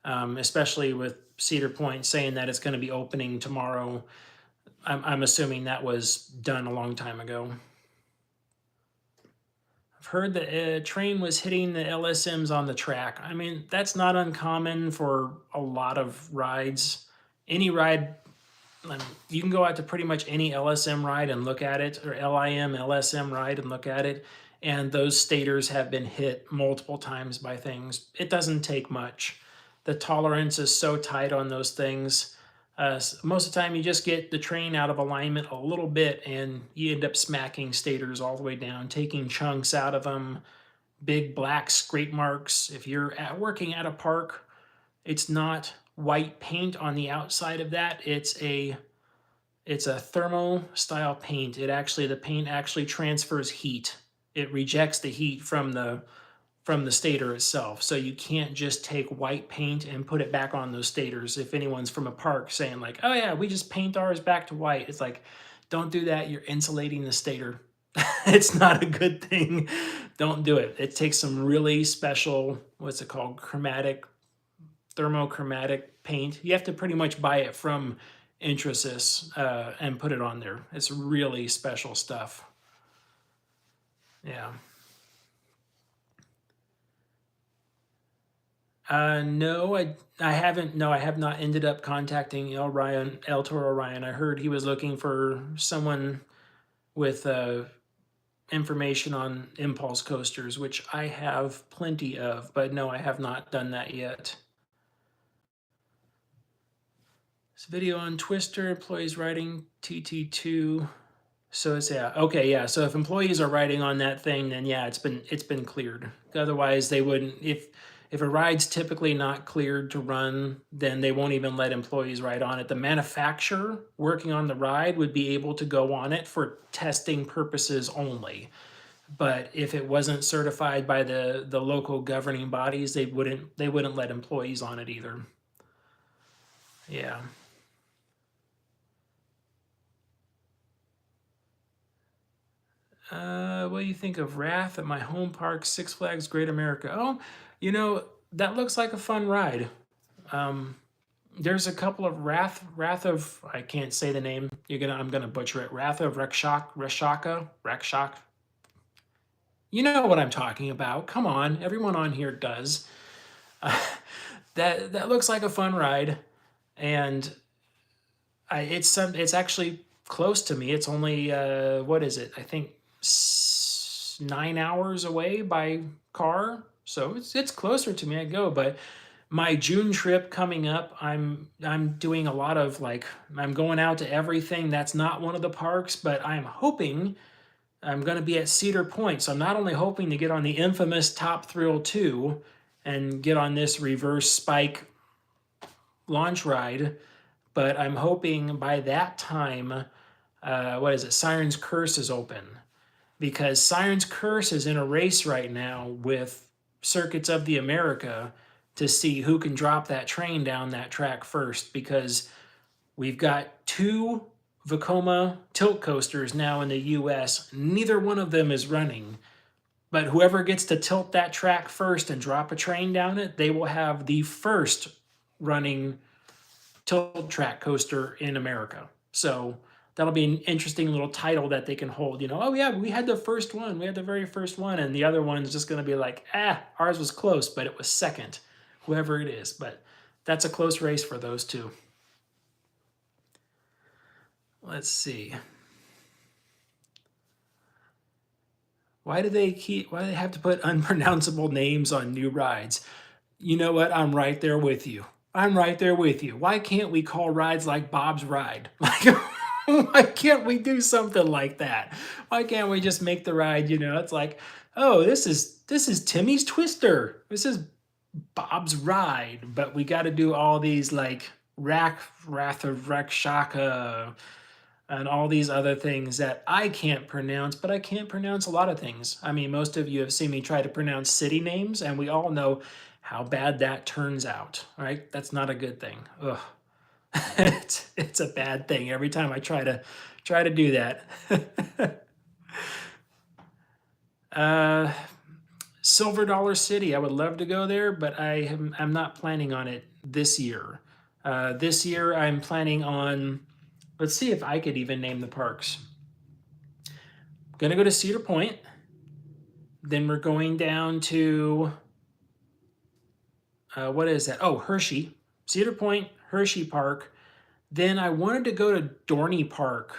especially with Cedar Point saying that it's going to be opening tomorrow. I'm assuming that was done a long time ago. I've heard that a train was hitting the LSMs on the track. I mean, that's not uncommon for a lot of rides. Any ride You can go out to pretty much any LSM ride and look at it, or LIM, LSM ride and look at it, and those stators have been hit multiple times by things. It doesn't take much. The tolerance is so tight on those things. Most of the time, you just get the train out of alignment a little bit, and you end up smacking stators all the way down, taking chunks out of them, big black scrape marks. If you're working at a park, it's not white paint on the outside of that. It's a thermo style paint. The paint actually transfers heat. It rejects the heat from the stator itself. So you can't just take white paint and put it back on those stators. If anyone's from a park saying like, "Oh yeah, we just paint ours back to white," it's like, don't do that. You're insulating the stator. It's not a good thing. Don't do it. It takes some really special, what's it called, thermochromatic paint. You have to pretty much buy it from Intrasys and put it on there. It's really special stuff. Yeah. No, I haven't. No, I have not ended up contacting El Toro Ryan. I heard he was looking for someone with information on impulse coasters, which I have plenty of, but no, I have not done that yet. This video on Twister, employees riding TT2. So it's, yeah, okay, yeah. So if employees are riding on that thing, then yeah, it's been cleared. Otherwise, they wouldn't. If a ride's typically not cleared to run, then they won't even let employees ride on it. The manufacturer working on the ride would be able to go on it for testing purposes only. But if it wasn't certified by the local governing bodies, they wouldn't let employees on it either. Yeah. What do you think of Wrath at my home park, Six Flags Great America? Oh, that looks like a fun ride. There's a couple of Wrath of, I can't say the name. I'm gonna butcher it. Wrath of Rakshaka. You know what I'm talking about. Come on, everyone on here does. That looks like a fun ride, and it's actually close to me. It's only what is it? I think 9 hours away by car, so it's closer to me. I go, but my June trip coming up, I'm doing a lot of I'm going out to everything. That's not one of the parks, but I'm hoping I'm going to be at Cedar Point. So I'm not only hoping to get on the infamous Top Thrill 2 and get on this reverse spike launch ride, but I'm hoping by that time, Siren's Curse is open. Because Siren's Curse is in a race right now with Circuits of the America to see who can drop that train down that track first, because we've got 2 Vekoma tilt coasters now in the US. Neither one of them is running, but whoever gets to tilt that track first and drop a train down it, they will have the first running tilt track coaster in America. So that'll be an interesting little title that they can hold. Oh yeah, we had the first one. We had the very first one, and the other one's just going to be like, ours was close, but it was second, whoever it is. But that's a close race for those two. Let's see. Why do they have to put unpronounceable names on new rides? You know what? I'm right there with you. Why can't we call rides like Bob's Ride? Why can't we do something like that? Why can't we just make the ride, it's like, oh, this is Timmy's Twister. This is Bob's Ride. But we got to do all these like Wrath of Rakshaka and all these other things that I can't pronounce, but I can't pronounce a lot of things. I mean, most of you have seen me try to pronounce city names, and we all know how bad that turns out, right? That's not a good thing. Ugh. It's a bad thing every time I try to do that. Silver Dollar City, I would love to go there, but I'm not planning on it this year. This year I'm planning on, let's see if I could even name the parks. I'm gonna go to Cedar Point. Then we're going down to, what is that? Oh, Hershey. Cedar Point, Hershey Park. Then I wanted to go to Dorney Park,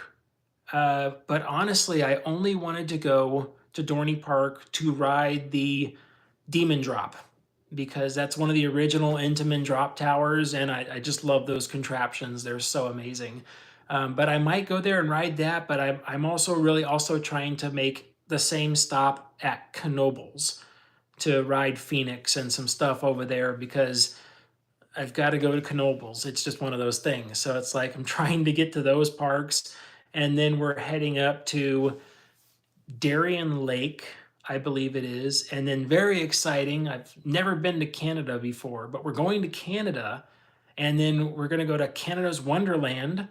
but honestly, I only wanted to go to Dorney Park to ride the Demon Drop because that's one of the original Intamin drop towers, and I just love those contraptions. They're so amazing. But I might go there and ride that, but I'm also really also trying to make the same stop at Knoebels to ride Phoenix and some stuff over there because I've got to go to Knoebels. It's just one of those things. So it's like I'm trying to get to those parks, and then we're heading up to Darien Lake, I believe it is. And then very exciting, I've never been to Canada before, but we're going to Canada, and then we're going to go to Canada's Wonderland,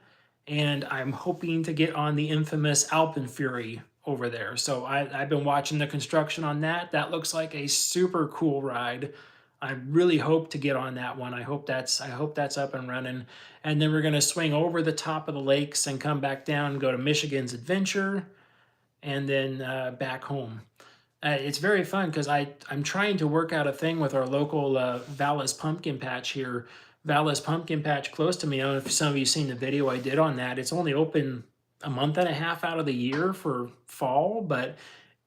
and I'm hoping to get on the infamous Alpenfury over there. So I've been watching the construction on that. That looks like a super cool ride. I really hope to get on that one. I hope that's up and running. And then we're going to swing over the top of the lakes and come back down and go to Michigan's Adventure, and then back home. It's very fun because I'm trying to work out a thing with our local Vallis Pumpkin Patch here. Vallis Pumpkin Patch close to me. I don't know if some of you seen the video I did on that. It's only open a month and a half out of the year for fall, but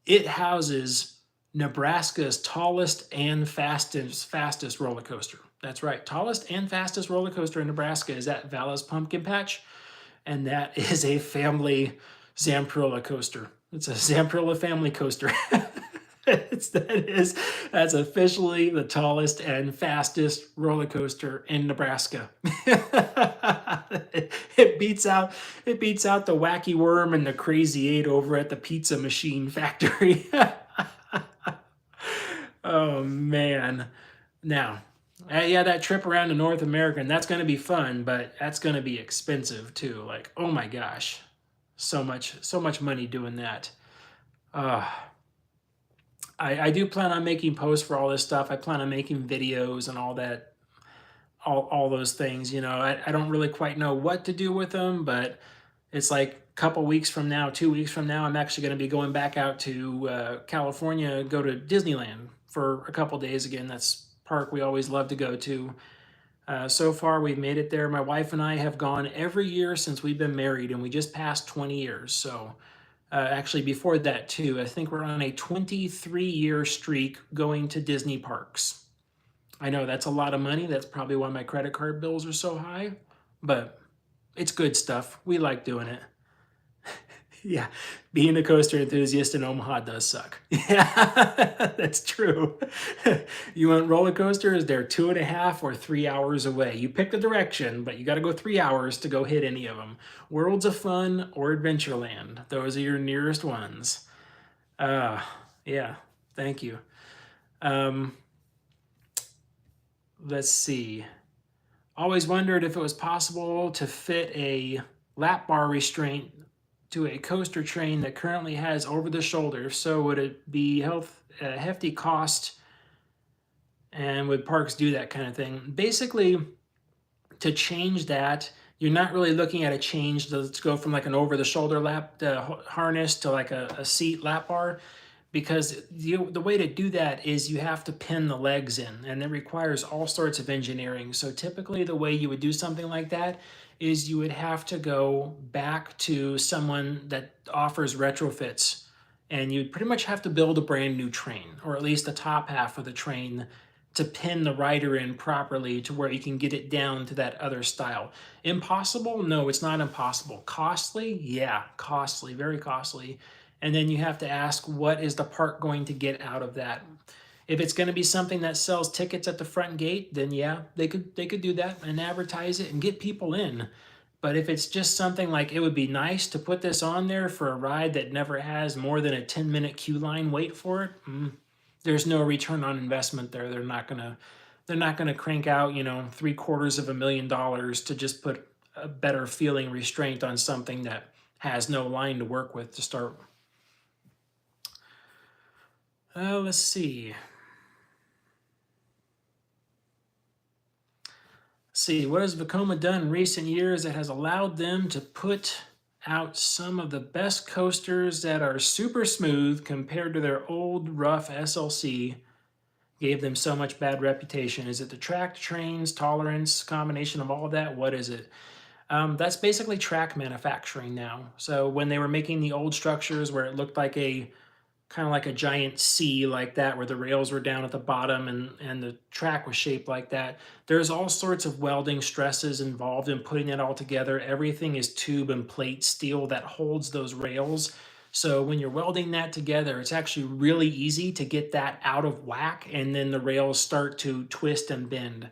it houses Nebraska's tallest and fastest roller coaster. That's right, tallest and fastest roller coaster in Nebraska is at Vallis Pumpkin Patch, and that is a family Zamperla coaster. It's a Zamperla family coaster. That's officially the tallest and fastest roller coaster in Nebraska. it beats out the Wacky Worm and the Crazy 8 over at the Pizza Machine Factory. Oh man. Now, yeah, that trip around to North America, and that's going to be fun, but that's going to be expensive too. Like, oh my gosh, so much money doing that. I do plan on making posts for all this stuff. I plan on making videos and all that, all those things. You know, I don't really quite know what to do with them, but it's like a couple weeks from now, 2 weeks from now, I'm actually going to be going back out to California, go to Disneyland for a couple days again. That's park we always love to go to. So far, we've made it there. My wife and I have gone every year since we've been married, and we just passed 20 years. So actually, before that, too, I think we're on a 23-year streak going to Disney parks. I know that's a lot of money. That's probably why my credit card bills are so high, but it's good stuff. We like doing it. Yeah, being a coaster enthusiast in Omaha does suck. Yeah, that's true. You want roller coasters? They're 2.5 or 3 hours away. You pick the direction, but you got to go 3 hours to go hit any of them. Worlds of Fun or Adventureland. Those are your nearest ones. Yeah, thank you. Let's see. Always wondered if it was possible to fit a lap bar restraint to a coaster train that currently has over the shoulder. If so, would it be a hefty cost, and would parks do that kind of thing? Basically, to change that, you're not really looking at a change. Let's go from like an over the shoulder lap harness to like a seat lap bar, because the way to do that is you have to pin the legs in, and it requires all sorts of engineering. So typically the way you would do something like that is you would have to go back to someone that offers retrofits, and you'd pretty much have to build a brand new train, or at least the top half of the train, to pin the rider in properly to where you can get it down to that other style. Impossible? No, it's not impossible. Costly? Yeah, costly, very costly. And then you have to ask, what is the park going to get out of that? If it's going to be something that sells tickets at the front gate, then yeah, they could do that and advertise it and get people in. But if it's just something like, it would be nice to put this on there for a ride that never has more than a 10-minute queue line wait for it, there's no return on investment there. They're not gonna crank out, $750,000 to just put a better feeling restraint on something that has no line to work with to start. Let's see. What has Vekoma done in recent years that has allowed them to put out some of the best coasters that are super smooth compared to their old rough SLC? Gave them so much bad reputation. Is it the track, trains, tolerance, combination of all of that? What is it? That's basically track manufacturing now. So when they were making the old structures where it looked like a kind of like a giant C like that, where the rails were down at the bottom and the track was shaped like that. There's all sorts of welding stresses involved in putting it all together. Everything is tube and plate steel that holds those rails. So when you're welding that together, it's actually really easy to get that out of whack, and then the rails start to twist and bend.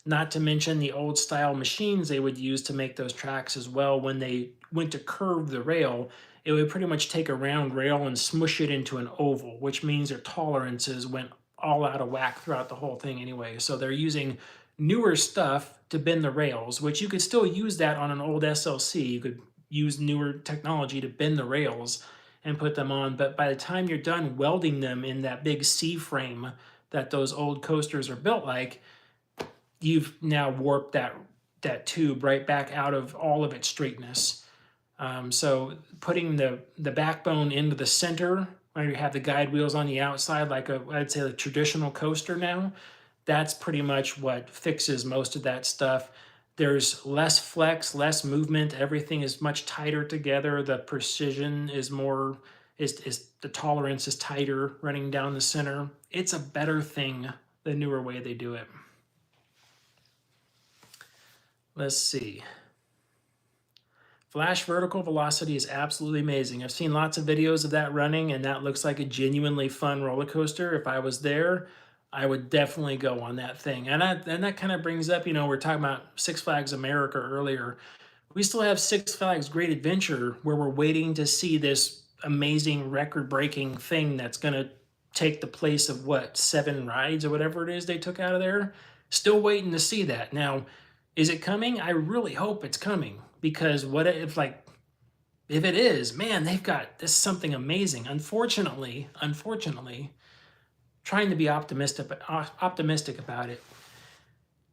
Not to mention the old style machines they would use to make those tracks as well. When they went to curve the rail, it would pretty much take a round rail and smush it into an oval, which means their tolerances went all out of whack throughout the whole thing anyway. So they're using newer stuff to bend the rails, which you could still use that on an old SLC. You could use newer technology to bend the rails and put them on. But by the time you're done welding them in that big C frame that those old coasters are built like, you've now warped that tube right back out of all of its straightness. So putting the backbone into the center, where you have the guide wheels on the outside, like I'd say a traditional coaster now, that's pretty much what fixes most of that stuff. There's less flex, less movement. Everything is much tighter together. The precision is more, is the tolerance is tighter running down the center. It's a better thing, the newer way they do it. Let's see. Flash vertical velocity is absolutely amazing. I've seen lots of videos of that running, and that looks like a genuinely fun roller coaster. If I was there, I would definitely go on that thing. And that kind of brings up, we're talking about Six Flags America earlier. We still have Six Flags Great Adventure, where we're waiting to see this amazing record-breaking thing that's going to take the place of, what, 7 rides or whatever it is they took out of there. Still waiting to see that. Now, is it coming? I really hope it's coming, because what if if it is, man, they've got this something amazing. Unfortunately, trying to be optimistic about it,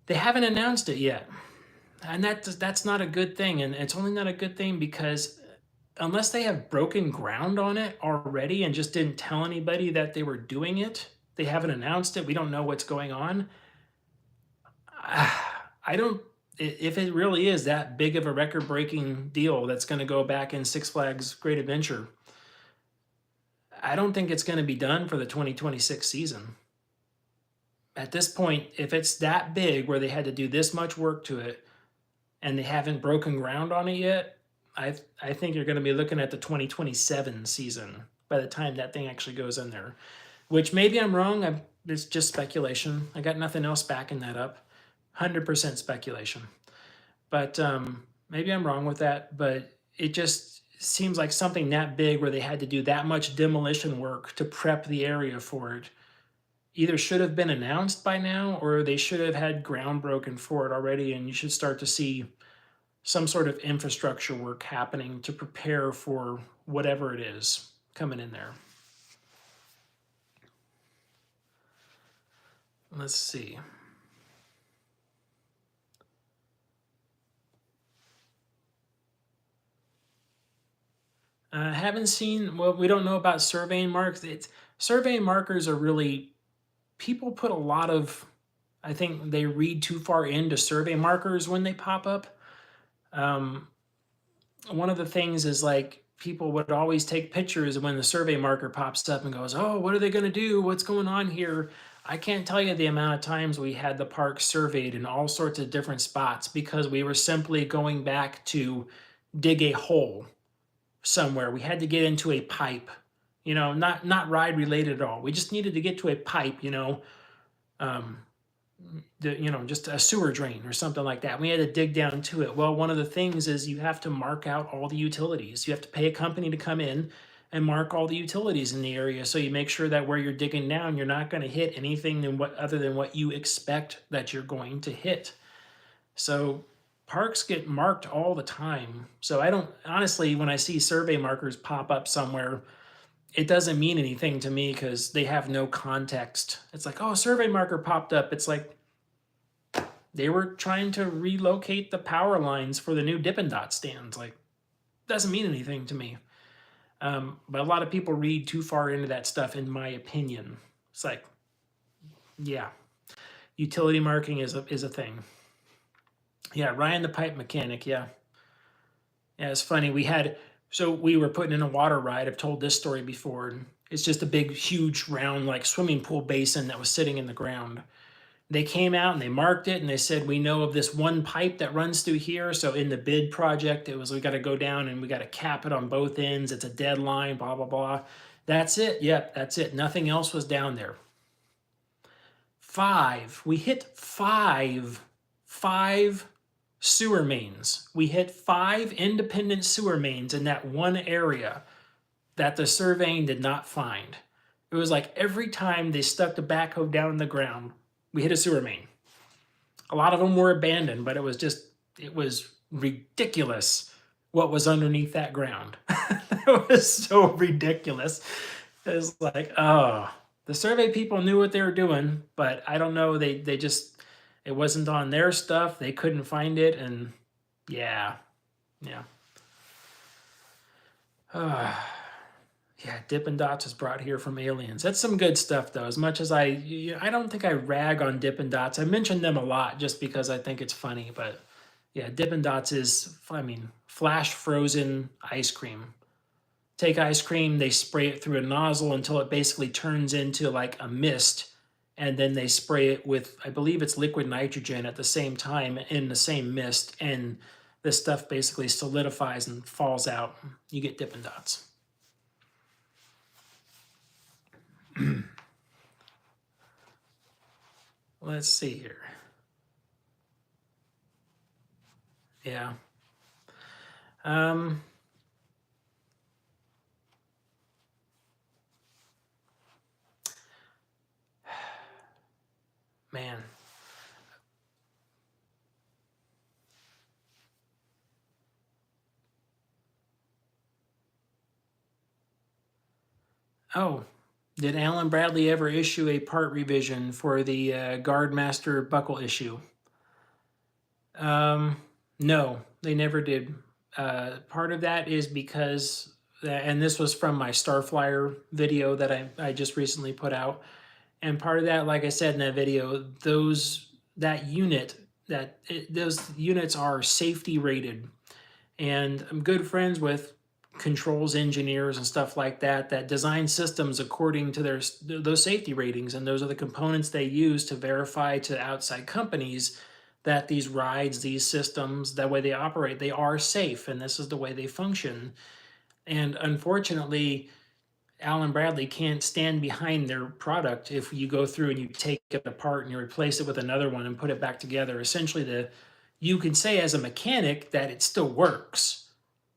they haven't announced it yet, and that's not a good thing. And it's only not a good thing because unless they have broken ground on it already and just didn't tell anybody that they were doing it, they haven't announced it. We don't know what's going on. I don't. If it really is that big of a record-breaking deal that's going to go back in Six Flags Great Adventure, I don't think it's going to be done for the 2026 season. At this point, if it's that big where they had to do this much work to it and they haven't broken ground on it yet, I think you're going to be looking at the 2027 season by the time that thing actually goes in there. Which maybe I'm wrong. It's just speculation. I got nothing else backing that up. 100% speculation. But maybe I'm wrong with that, but it just seems like something that big where they had to do that much demolition work to prep the area for it either should have been announced by now, or they should have had ground broken for it already, and you should start to see some sort of infrastructure work happening to prepare for whatever it is coming in there. Let's see. Haven't seen, well, we don't know about surveying marks. Surveying markers are really, people put a lot of, I think they read too far into survey markers when they pop up. One of the things is like people would always take pictures when the survey marker pops up and goes, oh, what are they going to do? What's going on here? I can't tell you the amount of times we had the park surveyed in all sorts of different spots because we were simply going back to dig a hole somewhere. We had to get into a pipe, not ride related at all. We just needed to get to a pipe, just a sewer drain or something like that. We had to dig down to it. Well, one of the things is you have to mark out all the utilities. You have to pay a company to come in and mark all the utilities in the area, so you make sure that where you're digging down, you're not going to hit anything other than what you expect that you're going to hit. So parks get marked all the time. So I don't, honestly, when I see survey markers pop up somewhere, it doesn't mean anything to me because they have no context. It's like, oh, survey marker popped up. It's like they were trying to relocate the power lines for the new Dippin' Dot stands. Like, doesn't mean anything to me. But a lot of people read too far into that stuff, in my opinion. It's like, yeah, utility marking is a thing. Yeah, Ryan the pipe mechanic, yeah. Yeah, it's funny. So we were putting in a water ride. I've told this story before. And it's just a big, huge, round, like swimming pool basin that was sitting in the ground. They came out and they marked it and they said, we know of this one pipe that runs through here. So in the bid project, it was, we got to go down and we got to cap it on both ends. It's a deadline, blah, blah, blah. That's it. Yep, that's it. Nothing else was down there. We hit five sewer mains. We hit 5 independent sewer mains in that one area that the surveying did not find. It was like every time they stuck the backhoe down in the ground, we hit a sewer main. A lot of them were abandoned, but it was ridiculous what was underneath that ground. It was so ridiculous. It was like, oh, the survey people knew what they were doing, but I don't know. They just, it wasn't on their stuff. They couldn't find it. And yeah, yeah. Yeah, Dippin' Dots is brought here from aliens. That's some good stuff, though. As much as I don't think I rag on Dippin' Dots. I mention them a lot just because I think it's funny. But yeah, Dippin' Dots is, I mean, flash frozen ice cream. Take ice cream, they spray it through a nozzle until it basically turns into like a mist, and then they spray it with, I believe it's liquid nitrogen at the same time in the same mist, and the stuff basically solidifies and falls out. You get Dippin' Dots. Let's see here. Yeah. Man. Oh, did Alan Bradley ever issue a part revision for the Guardmaster buckle issue? No, they never did. Part of that is because, and this was from my Starflyer video that I just recently put out. And part of that, like I said in that video, those units are safety rated. And I'm good friends with controls engineers and stuff like that that design systems according to those safety ratings, and those are the components they use to verify to outside companies that these rides, these systems, that way they operate, they are safe, and this is the way they function. And unfortunately, Allen Bradley can't stand behind their product if you go through and you take it apart and you replace it with another one and put it back together. Essentially, you can say as a mechanic that it still works,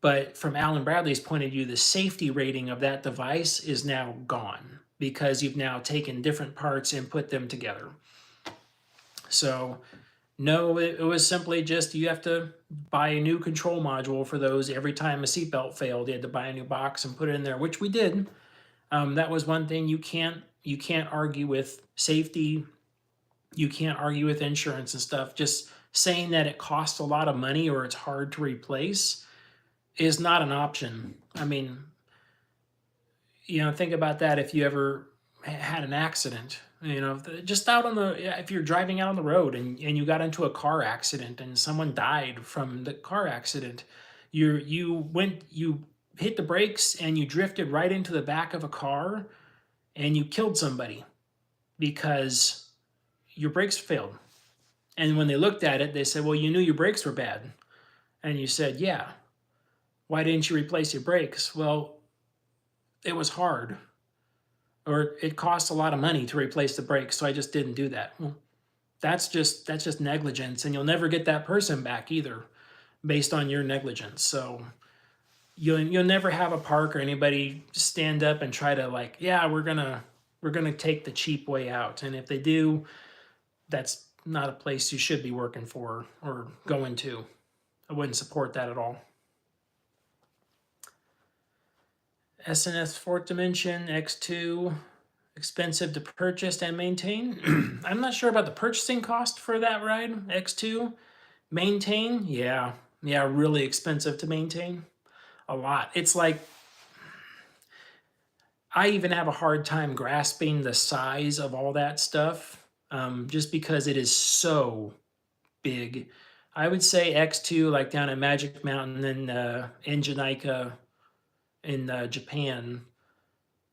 but from Allen Bradley's point of view, the safety rating of that device is now gone because you've now taken different parts and put them together. So no, it was simply just you have to buy a new control module for those. Every time a seatbelt failed, you had to buy a new box and put it in there, which we did. That was one thing. You can't argue with safety. You can't argue with insurance and stuff. Just saying that it costs a lot of money or it's hard to replace is not an option. I mean, think about that if you ever had an accident. Just out on if you're driving out on the road and you got into a car accident and someone died from the car accident, you hit the brakes and you drifted right into the back of a car and you killed somebody because your brakes failed. And when they looked at it, they said, well, you knew your brakes were bad. And you said, yeah. Why didn't you replace your brakes? Well, it was hard. Or it cost a lot of money to replace the brakes, so I just didn't do that. Well, that's just negligence, and you'll never get that person back either based on your negligence. So you'll never have a park or anybody stand up and try to like, yeah, we're gonna take the cheap way out. And if they do, that's not a place you should be working for or going to. I wouldn't support that at all. SNS Fourth Dimension X2, expensive to purchase and maintain. I'm not sure about the purchasing cost for that ride, X2. Maintain, yeah, really expensive to maintain. A lot. It's like, I even have a hard time grasping the size of all that stuff, just because it is so big. I would say X2, like down at Magic Mountain in Jamaica in Japan.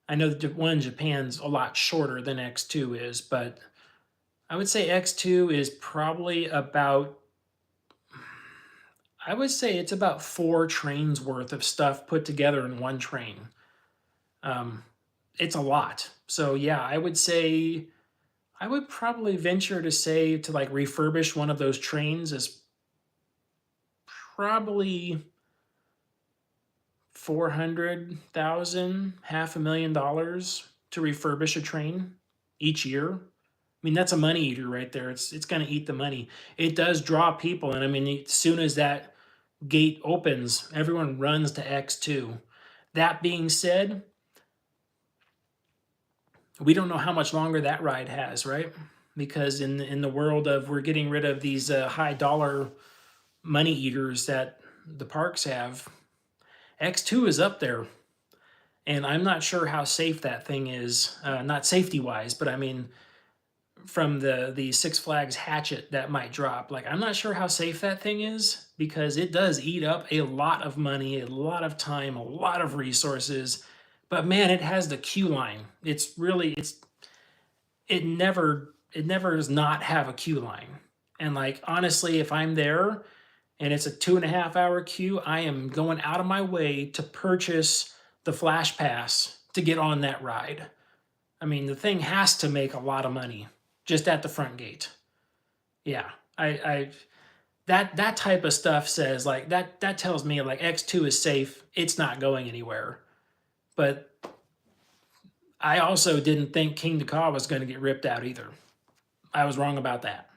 I know the one in Japan's a lot shorter than X2 is, but I would say X2 is probably about, I would say it's about 4 trains worth of stuff put together in one train. Um, it's a lot. So yeah, I would say, I would probably venture to say to like refurbish one of those trains is probably 400,000, $500,000 to refurbish a train each year. I mean, that's a money eater right there. It's going to eat the money. It does draw people, and I mean, as soon as that gate opens, everyone runs to X2. That being said, we don't know how much longer that ride has, right? Because in the world of we're getting rid of these high dollar money eaters that the parks have, X2 is up there, and I'm not sure how safe that thing is. Not safety wise, but I mean from the Six Flags hatchet that might drop. Like I'm not sure how safe that thing is because it does eat up a lot of money, a lot of time, a lot of resources. But man, it has the queue line. It never does not have a queue line. And like honestly, if I'm there and it's a 2.5 hour queue, I am going out of my way to purchase the flash pass to get on that ride. I mean, the thing has to make a lot of money just at the front gate. Yeah, I that type of stuff says like that tells me like X2 is safe. It's not going anywhere. But I also didn't think King Dakar was going to get ripped out either. I was wrong about that.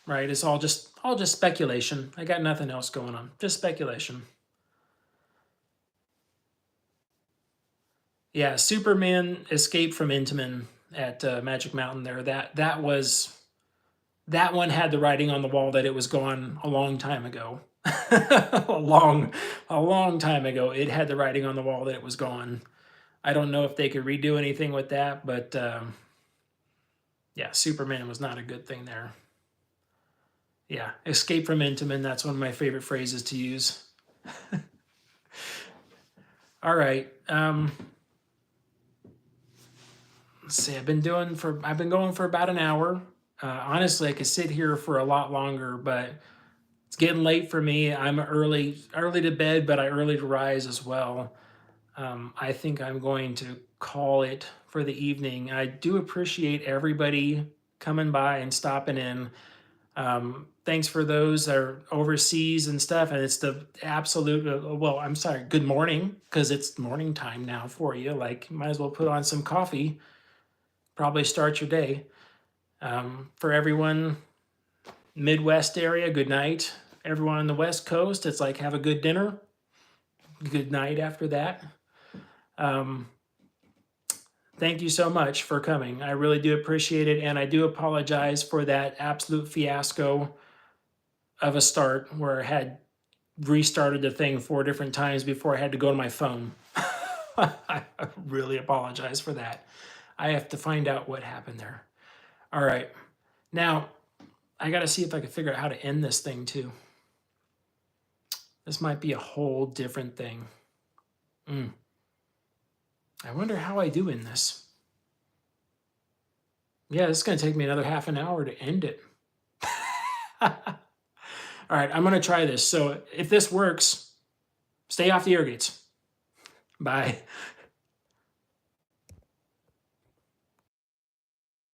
Right? It's all just speculation. I got nothing else going on. Just speculation. Yeah, Superman escaped from Intamin at Magic Mountain there. That one had the writing on the wall that it was gone a long time ago. A long time ago. It had the writing on the wall that it was gone. I don't know if they could redo anything with that, but yeah, Superman was not a good thing there. Yeah, escape from Intamin. That's one of my favorite phrases to use. All right. Let's see. I've been going for about an hour. Honestly, I could sit here for a lot longer, but it's getting late for me. I'm early to bed, but I early to rise as well. I think I'm going to call it for the evening. I do appreciate everybody coming by and stopping in. Thanks for those that are overseas and stuff. And it's the absolute, well, I'm sorry, good morning, because it's morning time now for you. Like, might as well put on some coffee, probably start your day. For everyone, Midwest area, good night. Everyone on the West Coast, it's like have a good dinner. Good night after that. Thank you so much for coming. I really do appreciate it. And I do apologize for that absolute fiasco of a start where I had restarted the thing 4 different times before I had to go to my phone. I really apologize for that. I have to find out what happened there. All right. Now, I got to see if I can figure out how to end this thing too. This might be a whole different thing. I wonder how I do in this. Yeah, this is going to take me another half an hour to end it. All right, I'm going to try this. So if this works, stay off the air gates. Bye.